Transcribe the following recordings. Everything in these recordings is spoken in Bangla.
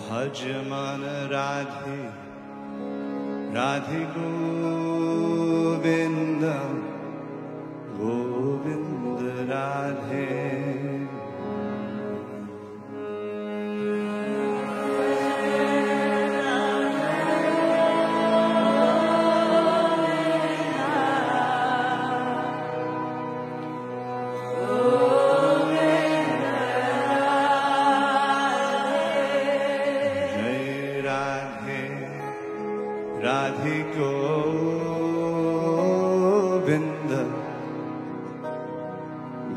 भजमान राधे राधे गोविंद गोविंद राधे। राधे गोविंद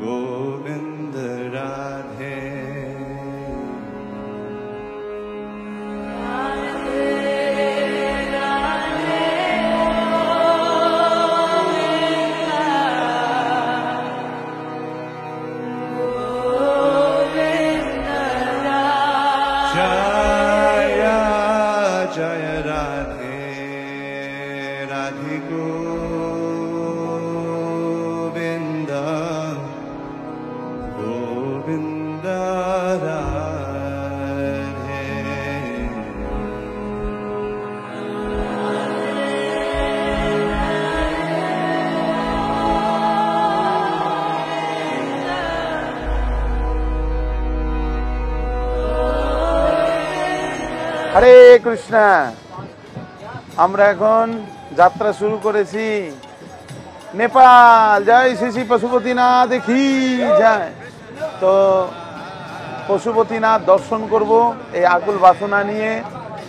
गोविंद राधे। जय जय राधे राधे गोविंद गोविंद राधे। হরে কৃষ্ণ। আমরা এখন যাত্রা শুরু করেছি নেপাল। জয় শ্রী শ্রী পশুপতিনাথ দেখি যায়। তো পশুপতিনাথ দর্শন করব এই আকুল বাসনা নিয়ে,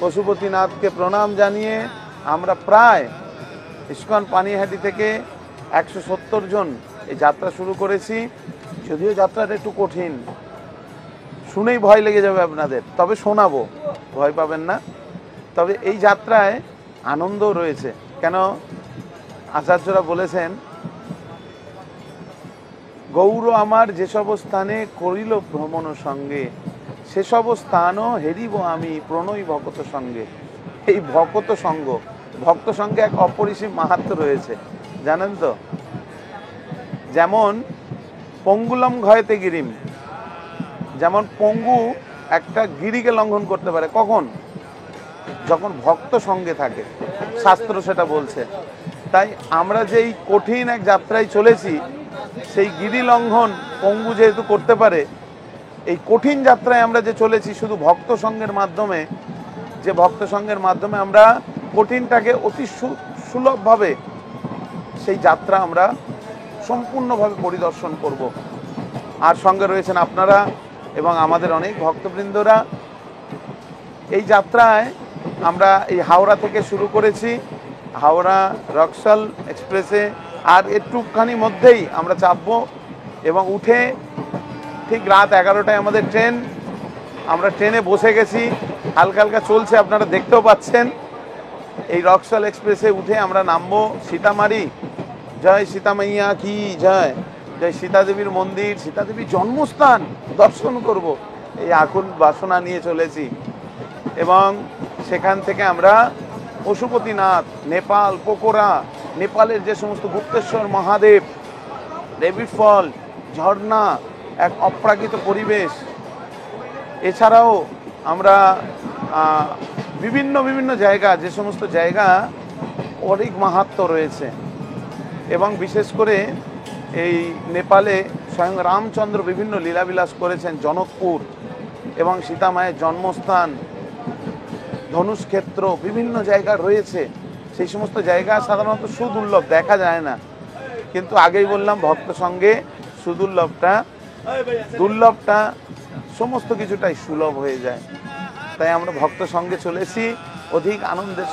পশুপতিনাথকে প্রণাম জানিয়ে আমরা প্রায় ইস্কন পানিহাটি থেকে 170 জন এই যাত্রা শুরু করেছি। যদিও যাত্রাটা একটু কঠিন, শুনেই ভয় লেগে যাবে আপনাদের, তবে শোনাবো, ভয় পাবেন না। তবে এই যাত্রায় আনন্দও রয়েছে। কেন? আচার্যরা বলেছেন, গৌর আমার যেসব স্থানে করিল ভ্রমণ সঙ্গে, সেসব স্থানও হেরিব আমি প্রণয় ভকত সঙ্গে। এই ভকত সঙ্গ, ভক্ত সঙ্গে এক অপরিসীম মাহাত্ম্য রয়েছে, জানেন তো? যেমন পঙ্গুলম ঘয়তে গিরিম, যেমন পঙ্গু একটা গিরিকে লঙ্ঘন করতে পারে কখন? যখন ভক্ত সঙ্গে থাকে, শাস্ত্র সেটা বলছে। তাই আমরা যেই কঠিন এক যাত্রায় চলেছি, সেই গিরি লঙ্ঘন পঙ্গু যেহেতু করতে পারে, এই কঠিন যাত্রায় আমরা যে চলেছি শুধু ভক্ত সঙ্গের মাধ্যমে, যে ভক্ত সঙ্গের মাধ্যমে আমরা কঠিনটাকে অতি সুলভভাবে সেই যাত্রা আমরা সম্পূর্ণভাবে পরিদর্শন করব। আর সঙ্গে রয়েছেন আপনারা এবং আমাদের অনেক ভক্তবৃন্দরা। এই যাত্রায় আমরা এই হাওড়া থেকে শুরু করেছি, হাওড়া রক্সল এক্সপ্রেসে, আর একটুখানি মধ্যেই আমরা চাপবো এবং উঠে ঠিক রাত 11টায় আমাদের ট্রেন। আমরা ট্রেনে বসে গেছি, হালকা হালকা চলছে, আপনারা দেখতেও পাচ্ছেন। এই রক্সল এক্সপ্রেসে উঠে আমরা নামবো সীতামারি। জয় সীতামাইয়া কি জয়। জয় সীতাদেবীর মন্দির, সীতাদেবীর জন্মস্থান দর্শন করব, এই আকুল বাসনা নিয়ে চলেছি। এবং সেখান থেকে আমরা পশুপতিনাথ, নেপাল, পোখরা, নেপালের যে সমস্ত গুপ্তেশ্বর মহাদেব, রেবিট ফল, ঝর্ণা, এক অপ্রাকৃত পরিবেশ। এছাড়াও আমরা বিভিন্ন বিভিন্ন জায়গা, যে সমস্ত জায়গা অনেক মাহাত্ম্য রয়েছে। এবং বিশেষ করে এই নেপালে স্বয়ং রামচন্দ্র বিভিন্ন লীলাবিলাস করেছেন, জনকপুর এবং সীতামায়ের জন্মস্থান, ধনুষক্ষেত্র, বিভিন্ন জায়গা রয়েছে। সেই সমস্ত জায়গা সাধারণত সুদুর্লভ, দেখা যায় না। কিন্তু আগেই বললাম, ভক্ত সঙ্গে দুর্লভটা সমস্ত কিছুটাই সুলভ হয়ে যায়। তাই আমরা ভক্ত সঙ্গে চলেছি অধিক আনন্দের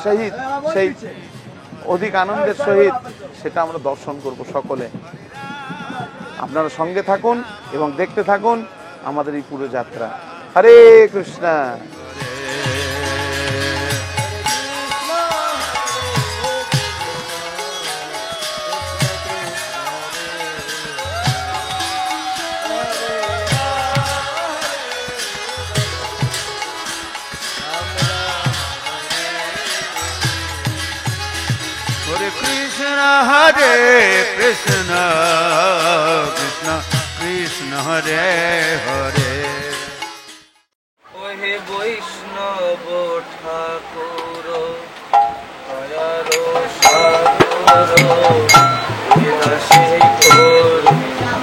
সহিত সেটা আমরা দর্শন করব সকলে। আপনারা সঙ্গে থাকুন এবং দেখতে থাকুন আমাদের এই পুরো যাত্রা। হরে Krishna. Hare Krishna, Krishna Krishna Hare Hare। হে বৈষ্ণব ঠাকুর দয়ার সাগর বিনাশে করুণা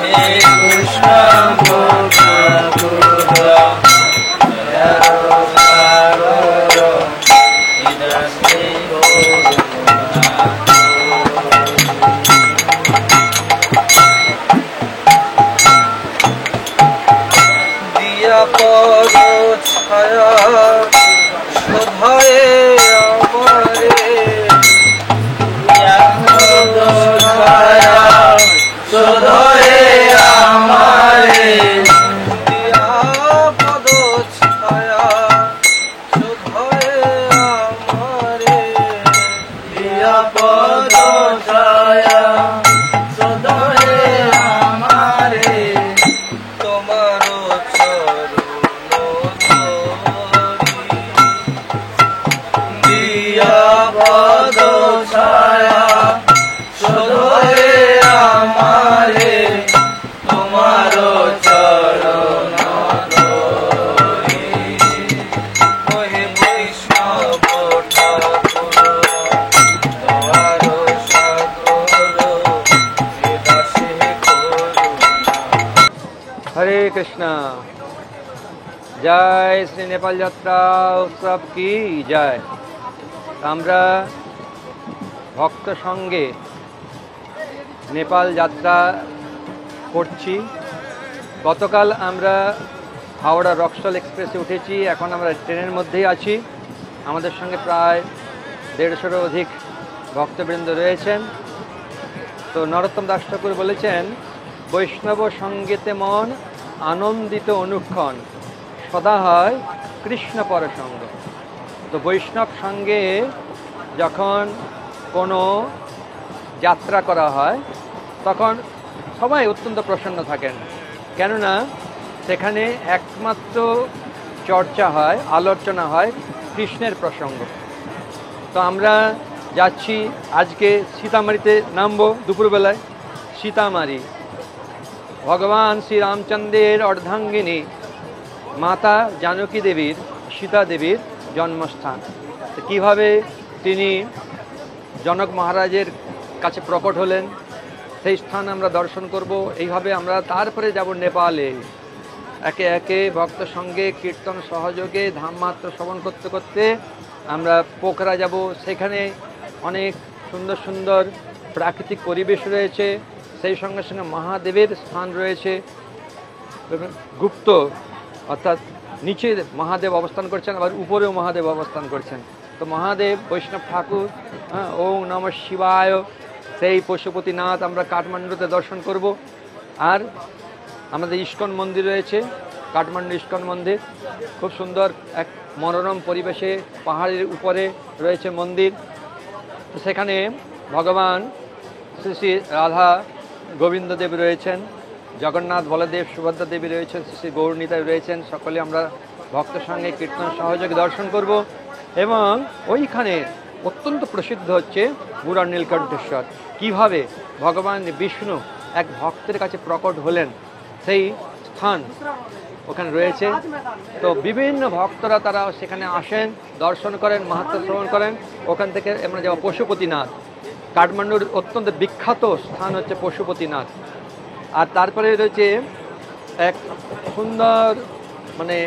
হে বৈষ্ণব ঠাকুর দয়ার সাগর বিনাশে পদ ছায়া শোধায় আমারে পদ ছায়া শোধায় আমারে পদ ছায়া শোধায় আমারে পদ ছায়া শোধায় আমারে তোমার পদ ছায়া শোধায় আমারে তোমার চরণ ধরি হে বৈষ্ণব ঠাকুর দয়ার সাগর দাসে করুণা। হরে কৃষ্ণ। জয় শ্রী নেপাল যাত্রা উৎসব কি জয়। আমরা ভক্ত সঙ্গে নেপাল যাত্রা করছি। গতকাল আমরা হাওড়া রক্সল এক্সপ্রেসে উঠেছি, এখন আমরা ট্রেনের মধ্যেই আছি। আমাদের সঙ্গে প্রায় 150-এরও অধিক ভক্তবৃন্দ রয়েছেন। তো নরোত্তম দাস ঠাকুর বলেছেন, বৈষ্ণব সঙ্গেতে মন আনন্দিত অনুক্ষণ সদা হয় কৃষ্ণ পরসঙ্গ। তো বৈষ্ণব সঙ্গে যখন কোনো যাত্রা করা হয় তখন সবাই অত্যন্ত প্রসন্ন থাকেন, কেননা সেখানে একমাত্র চর্চা হয়, আলোচনা হয় কৃষ্ণের প্রসঙ্গ। তো আমরা যাচ্ছি আজকে সীতামারিতে নামবো দুপুরবেলায়। সীতামারি ভগবান শ্রী রামচন্দ্রের অর্ধাঙ্গিনী মাতা জানকী দেবীর, সীতা দেবীর জন্মস্থান। কিভাবে তিনি জনক মহারাজের কাছে প্রকট হলেন সেই স্থান আমরা দর্শন করব। এইভাবে আমরা তারপরে যাব নেপালে। একে একে ভক্ত সঙ্গে কীর্তন সহযোগে ধামমাত্র শ্রবণ করতে করতে আমরা পোখরা যাব। সেখানে অনেক সুন্দর সুন্দর প্রাকৃতিক পরিবেশ রয়েছে, সেই সঙ্গে সঙ্গে মহাদেবের স্থান রয়েছে। গুপ্ত অর্থাৎ নিচে মহাদেব অবস্থান করছেন, আবার উপরেও মহাদেব অবস্থান করছেন। তো মহাদেব বৈষ্ণব ঠাকুর, ওম নমঃ শিবায়, সেই পশুপতিনাথ আমরা কাঠমান্ডুতে দর্শন করব। আর আমাদের ইস্কন মন্দির রয়েছে, কাঠমান্ডু ইস্কন মন্দির, খুব সুন্দর এক মনোরম পরিবেশে পাহাড়ের উপরে রয়েছে মন্দির। তো সেখানে ভগবান শ্রী শ্রী রাধা গোবিন্দদেব রয়েছেন, জগন্নাথ বলদেব সুভদ্রা দেবী রয়েছেন, শ্রী শ্রী গৌরনীতায় রয়েছেন। সকলে আমরা ভক্ত সঙ্গে কীর্তন সহযোগে দর্শন করব। এবং ওইখানে অত্যন্ত প্রসিদ্ধ হচ্ছে বুড়া নীলকণ্ঠেশ্বর। কীভাবে ভগবান বিষ্ণু এক ভক্তের কাছে প্রকট হলেন সেই স্থান ওখানে রয়েছে। তো বিভিন্ন ভক্তরা তারা সেখানে আসেন, দর্শন করেন, মাহাত্ম্য শ্রবণ করেন। ওখান থেকে আমরা যাব পশুপতিনাথ। কাঠমান্ডুর অত্যন্ত বিখ্যাত স্থান হচ্ছে পশুপতিনাথ। আর তারপরে রয়েছে এক সুন্দর মানে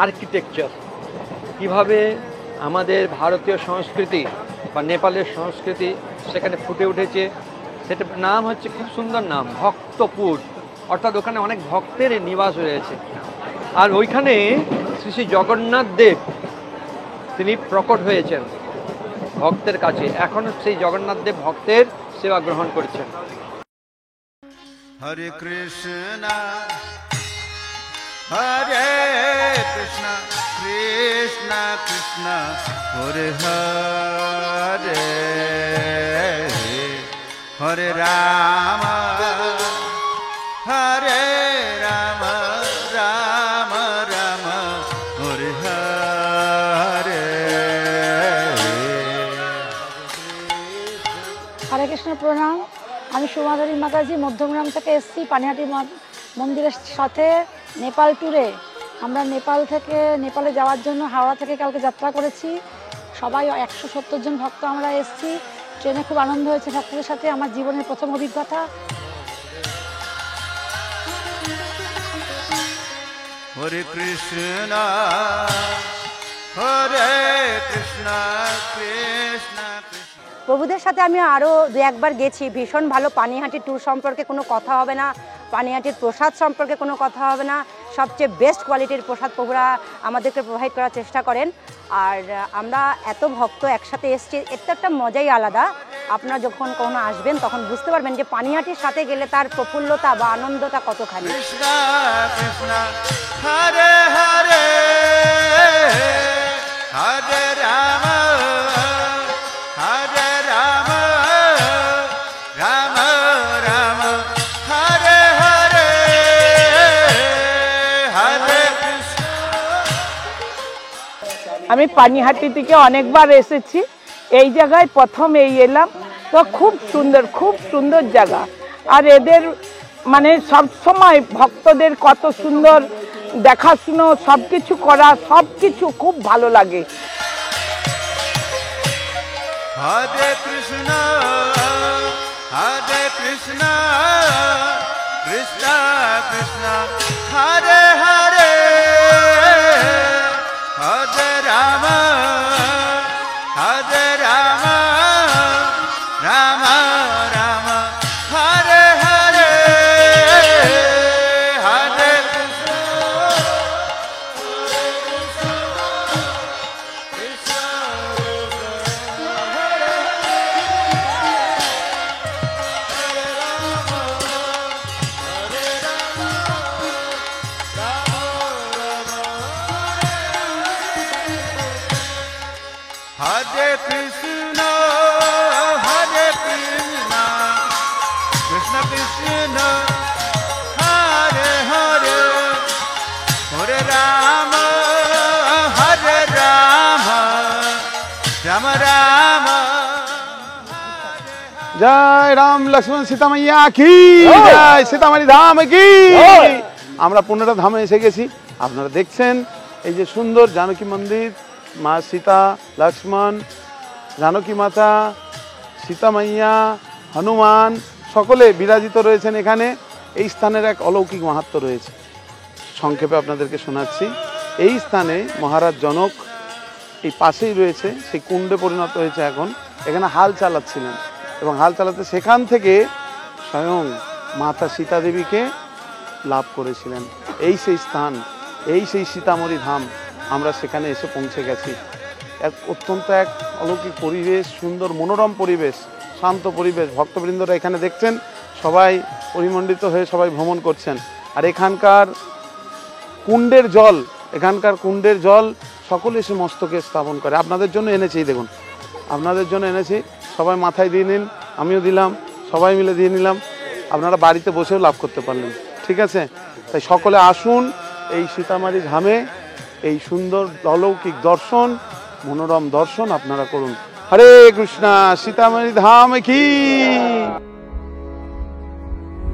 আর্কিটেকচার, কিভাবে আমাদের ভারতীয় সংস্কৃতি বা নেপালের সংস্কৃতি সেখানে ফুটে উঠেছে। সেটার নাম হচ্ছে, খুব সুন্দর নাম, ভক্তপুর। অর্থাৎ ওখানে অনেক ভক্তের নিবাস রয়েছে। আর ওইখানে শ্রী শ্রী জগন্নাথ দেব তিনি প্রকট হয়েছেন ভক্তের কাছে। এখনও সেই জগন্নাথ দেব ভক্তের সেবা গ্রহণ করছেন। হরে কৃষ্ণ হরে কৃষ্ণ কৃষ্ণ কৃষ্ণ হরে হরে, হরে রাম হরে রাম রাম রাম হরে হরে। হরে কৃষ্ণ প্রণাম। আমি সুমাধুরী মাতাজি মধ্যমগ্রাম থেকে এসেছি পানিহাটি মন্দিরের সাথে নেপাল ট্যুরে। আমরা নেপালে যাওয়ার জন্য হাওড়া থেকে কালকে যাত্রা করেছি। সবাই 170 জন ভক্ত আমরা এসেছি। ট্রেনে খুব আনন্দ হয়েছে ভক্তদের সাথে, আমার জীবনের প্রথম অভিজ্ঞতা। হরে কৃষ্ণ হরে কৃষ্ণ কৃষ্ণ কৃষ্ণ। প্রভুদের সাথে আমি আরও 2-1বার গেছি। ভীষণ ভালো। পানিহাটি ট্যুর সম্পর্কে কোনো কথা হবে না, পানিহাটির প্রসাদ সম্পর্কে কোনো কথা হবে না। সবচেয়ে বেস্ট কোয়ালিটির প্রসাদ প্রভুরা আমাদেরকে প্রোভাইড করার চেষ্টা করেন। আর আমরা এত ভক্ত একসাথে এসছি, এর তো একটা মজাই আলাদা। আপনারা যখন কখনো আসবেন তখন বুঝতে পারবেন যে পানিহাটির সাথে গেলে তার প্রফুল্লতা বা আনন্দটা কতখানি। কৃষ্ণ কৃষ্ণ হরে হরে হরে রাম হরে রাম রাম রাম হরে হরে হরে কৃষ্ণ। আমি পানিহাটি থেকে অনেকবার এসেছি, এই জায়গায় প্রথম এলাম, তো খুব সুন্দর জায়গা। আর এদের মানে সব সময় ভক্তদের কত সুন্দর দেখাশুনো, সব কিছু করা, সব কিছু খুব ভালো লাগে। হরে কৃষ্ণ কৃষ্ণ কৃষ্ণ হরে হরে হরে রাম রাম রাম হরে হরে হরে কৃষ্ণ হরে কৃষ্ণ কৃষ্ণ কৃষ্ণ হরে হরে হরে রাম রাম রাম। জয় রাম লক্ষ্মণ সীতা মাইয়া কি জয়, সীতামারি ধাম কি। আমরা 15টা ধামে এসে গেছি। আপনারা দেখছেন এই যে সুন্দর জানকী মন্দির, মা সীতা, লক্ষ্মণ, জানকী মাতা, সীতা মাইয়া, হনুমান সকলে বিরাজিত রয়েছেন এখানে। এই স্থানের এক অলৌকিক মাহাত্ম্য রয়েছে, সংক্ষেপে আপনাদেরকে শোনাচ্ছি। এই স্থানে মহারাজ জনক এই পাশেই রয়েছে, সেই কুণ্ডে পরিণত হয়েছে এখন, এখানে হাল চালাচ্ছিলেন এবং হাল চালাতে সেখান থেকে স্বয়ং মাতা সীতা দেবীকে লাভ করেছিলেন। এই সেই স্থান, এই সেই সীতামঢ়ী ধাম। আমরা সেখানে এসে পৌঁছে গেছি। অত্যন্ত এক অলৌকিক পরিবেশ, সুন্দর মনোরম পরিবেশ, শান্ত পরিবেশ। ভক্তবৃন্দরা এখানে দেখছেন সবাই পরিমণ্ডিত হয়ে সবাই ভ্রমণ করছেন। আর এখানকার কুণ্ডের জল সকলে এসে মস্তকে স্থাপন করে। আপনাদের জন্য এনেছি, দেখুন আপনাদের জন্য এনেছি, সবাই মাথায় দিয়ে নিন, আমিও দিলাম, সবাই মিলে দিয়ে নিলাম। আপনারা বাড়িতে বসেও লাভ করতে পারলেন, ঠিক আছে? তাই সকলে আসুন এই সীতামারি ধামে, এই সুন্দর অলৌকিক দর্শন, মনোরম দর্শন আপনারা করুন। হরে কৃষ্ণ, সীতামারি ধাম কি।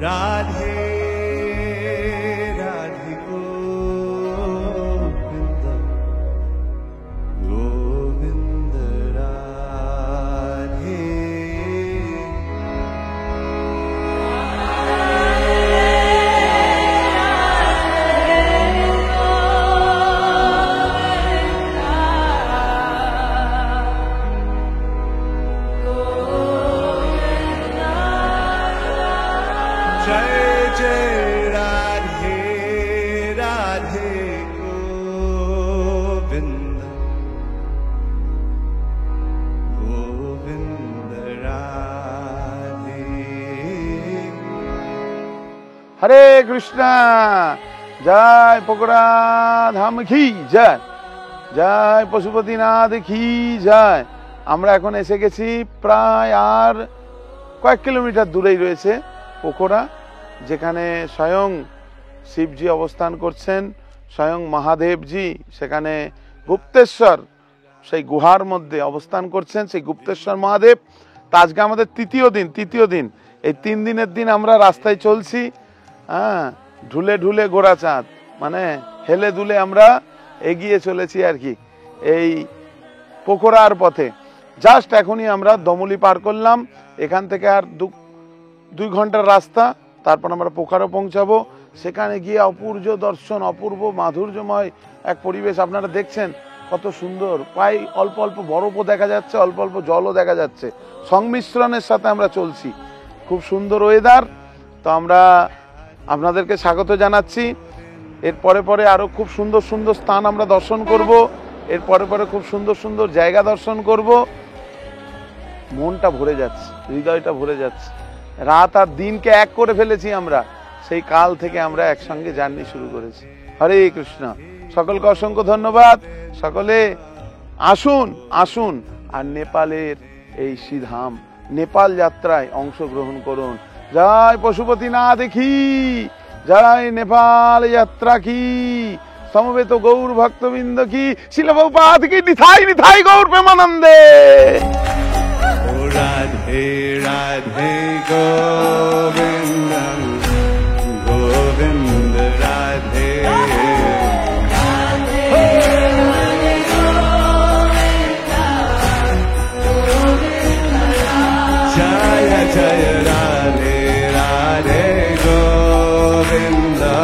রাধে রাধে গোবিন্দ গোবিন্দ রাধে। জয় জয় রাধে রাধে গোবিন্দ গোবিন্দ রাধে। হরে কৃষ্ণ, জয় পকোড়া ধাম কি জয়, জয় পশুপতিনাথ কি জয়। আমরা এখন এসে গেছি, প্রায় আর কয়েক কিলোমিটার দূরেই রয়েছে পকোড়া, যেখানে স্বয়ং শিবজি অবস্থান করছেন, স্বয়ং মহাদেবজি সেখানে গুপ্তেশ্বর সেই গুহার মধ্যে অবস্থান করছেন, সেই গুপ্তেশ্বর মহাদেব। তা আজকে আমাদের তৃতীয় দিন। এই 3 দিনের দিন আমরা রাস্তায় চলছি, হ্যাঁ, ঢুলে ঢুলে গোড়া চাঁদ, মানে হেলে দুলে আমরা এগিয়ে চলেছি আর কি এই পোখরার পথে। জাস্ট এখনই আমরা দমুলি পার করলাম, এখান থেকে আর 2 ঘন্টার রাস্তা, তারপর আমরা পোখরা পৌঁছাবো। সেখানে গিয়ে অপূর্ব দর্শন, অপূর্ব মাধুর্যময় এক পরিবেশ আপনারা দেখছেন, কত সুন্দর। প্রায় অল্প অল্প বরফও দেখা যাচ্ছে, অল্প অল্প জলও দেখা যাচ্ছে, সংমিশ্রণের সাথে আমরা চলছি। খুব সুন্দর ওয়েদার। তো আমরা আপনাদেরকে স্বাগত জানাচ্ছি। এর পরে পরে আরও খুব সুন্দর সুন্দর স্থান আমরা দর্শন করব, এর পরে পরে খুব সুন্দর সুন্দর জায়গা দর্শন করব। মনটা ভরে যাচ্ছে, হৃদয়টা ভরে যাচ্ছে। রাত আর দিনকে এক করে ফেলেছি আমরা, সেই কাল থেকে আমরা একসঙ্গে জার্নি শুরু করেছি। হরে কৃষ্ণ। সকলকে অসংখ্য ধন্যবাদ। সকলে আসুন আসুন আর নেপালের এই শ্রীধাম নেপাল যাত্রায় অংশগ্রহণ করুন। জয় পশুপতিনাথ কি, জয় নেপাল যাত্রা কি, সমবেত গৌর ভক্তবৃন্দ কি, শিল প্রভুপাদ কি, নিথাই নিথাই গৌর প্রেমানন্দে। O Radhe Radhe Govinda Govinda Radhe Jaya Jaya Radhe Radhe Govinda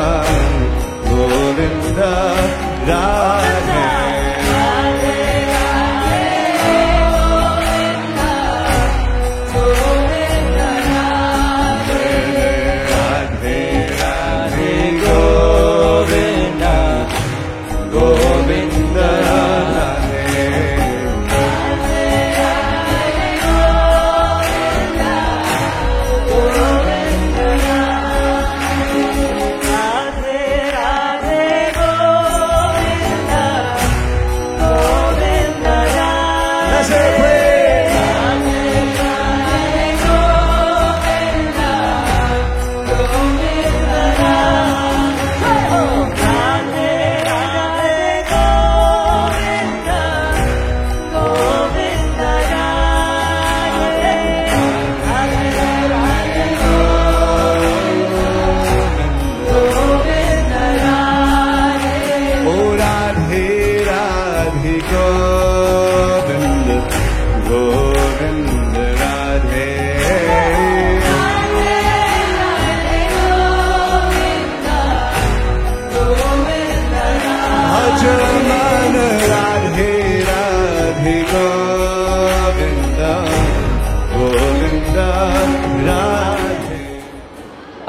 Govinda Radhe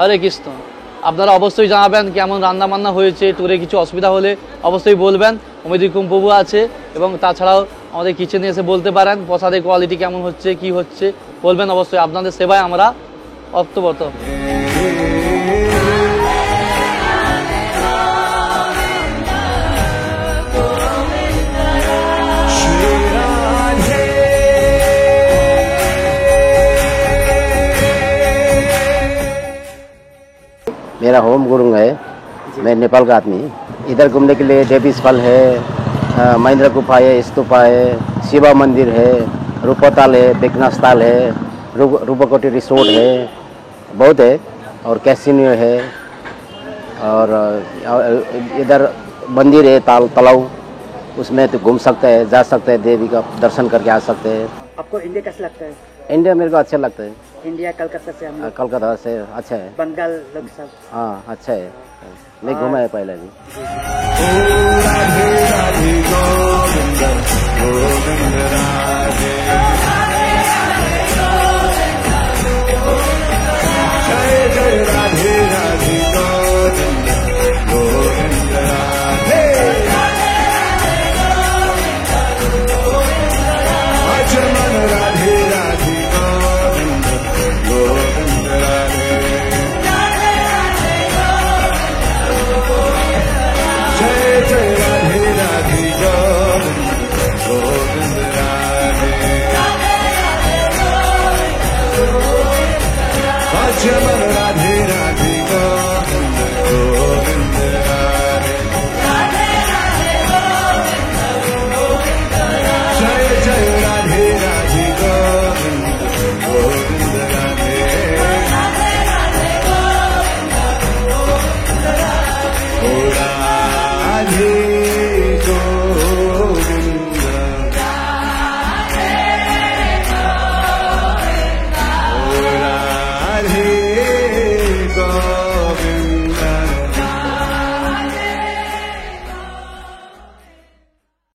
হরে কৃষ্ণ। আপনারা অবশ্যই জানাবেন কেমন রান্না বান্না হয়েছে, ট্যুরে কিছু অসুবিধা হলে অবশ্যই বলবেন। অমিদিকুম প্রভু আছে এবং তাছাড়াও আমাদের কিচেনে এসে বলতে পারেন প্রসাদের কোয়ালিটি কেমন হচ্ছে, কি হচ্ছে বলবেন। অবশ্যই আপনাদের সেবায় আমরা অপ্রতিরত। मेरा होम गुरुंग है, मैं नेपाल का आदमी। इधर घूमने के लिए डेविस फॉल है, महेंद्र गुफा है, स्तूपा है, शिवा मंदिर है, रूपताल है, बेकनाथ ताल है, रूपकोटी रिसोर्ट है, बहुत है, और कैसीनो है, और इधर मंदिर है तालाब, उसमें तो घूम सकते हैं, जा सकते हैं, देवी का दर्शन करके आ सकते हैं। आपको इंडिया कैसा लगता है? इंडिया मेरे को अच्छा लगता है। इंडिया कलकत्ता से हम लोग, कलकत्ता से अच्छा है, बंगाल लोग सब। हाँ अच्छा है, मैं घूमा है पहले भी। Radhe Radhe Govinda Govinda Radhe Jai Jai Radhe Radhe Govinda Govinda Radhe Achaman Radhe Radhe Govinda Govinda Radhe Jai Jai Radhe Radhe Govinda Govinda Radhe Achaman Radhe Radhe Govinda Govinda Radhe Jai Jai Radhe Radhe Govinda Govinda Radhe Radhe